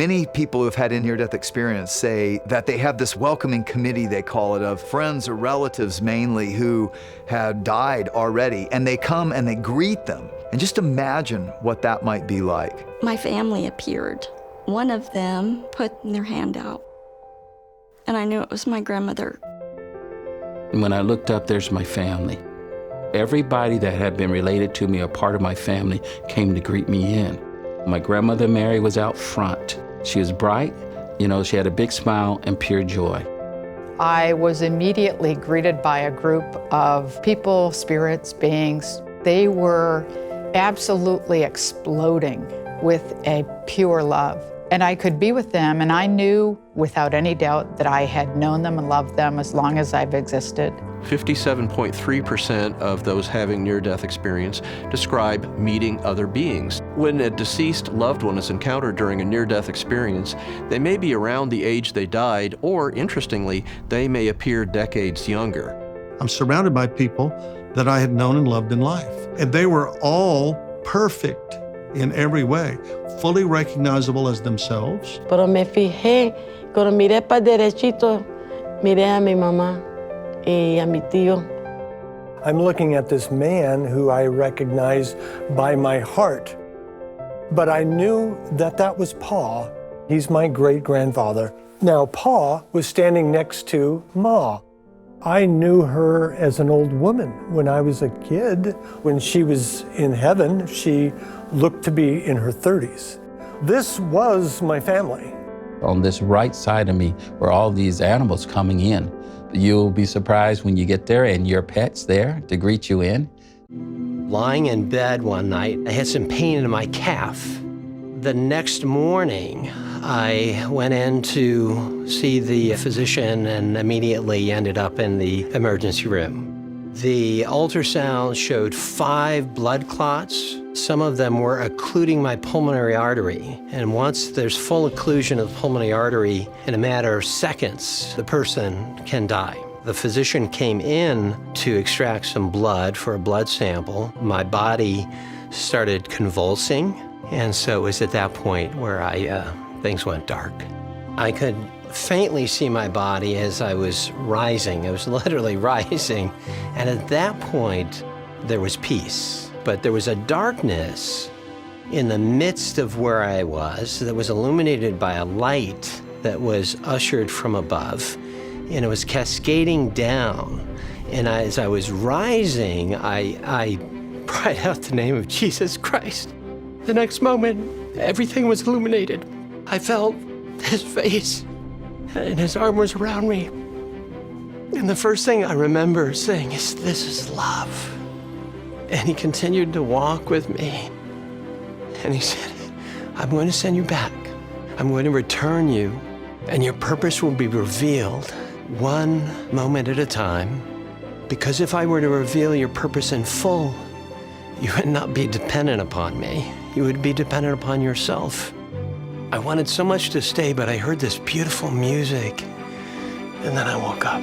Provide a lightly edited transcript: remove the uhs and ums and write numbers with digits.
Many people who've had a near-death experience say that they have this welcoming committee, they call it, of friends or relatives mainly who had died already, and they come and they greet them. And just imagine what that might be like. My family appeared. One of them put their hand out, and I knew it was my grandmother. When I looked up, there's my family. Everybody that had been related to me or part of my family came to greet me in. My grandmother Mary was out front. She was bright, you know, she had a big smile and pure joy. I was immediately greeted by a group of people, spirits, beings. They were absolutely exploding with a pure love. And I could be with them, and I knew without any doubt that I had known them and loved them as long as I've existed. 57.3% of those having near-death experience describe meeting other beings. When a deceased loved one is encountered during a near-death experience, they may be around the age they died, or, interestingly, they may appear decades younger. I'm surrounded by people that I had known and loved in life, and they were all perfect in every way, fully recognizable as themselves. Pero me fijé, cuando miré para derechito, miré a mi mamá y a mi tío. I'm looking at this man who I recognize by my heart, but I knew that that was Pa. He's my great-grandfather. Now, Pa was standing next to Ma. I knew her as an old woman when I was a kid. When she was in heaven, she looked to be in her 30s. This was my family. On this right side of me were all these animals coming in. You'll be surprised when you get there and your pet's there to greet you in. Lying in bed one night, I had some pain in my calf. The next morning, I went in to see the physician and immediately ended up in the emergency room. The ultrasound showed 5 blood clots. Some of them were occluding my pulmonary artery. And once there's full occlusion of the pulmonary artery, in a matter of seconds, the person can die. The physician came in to extract some blood for a blood sample. My body started convulsing, and so it was at that point where things went dark. I could faintly see my body as I was rising. I was literally rising. And at that point, there was peace. But there was a darkness in the midst of where I was that was illuminated by a light that was ushered from above. And it was cascading down. And as I was rising, I cried out the name of Jesus Christ. The next moment, everything was illuminated. I felt his face, and his arm was around me. And the first thing I remember saying is, "This is love." And he continued to walk with me. And he said, "I'm going to send you back. I'm going to return you, and your purpose will be revealed one moment at a time. Because if I were to reveal your purpose in full, you would not be dependent upon me. You would be dependent upon yourself." I wanted so much to stay, but I heard this beautiful music, and then I woke up.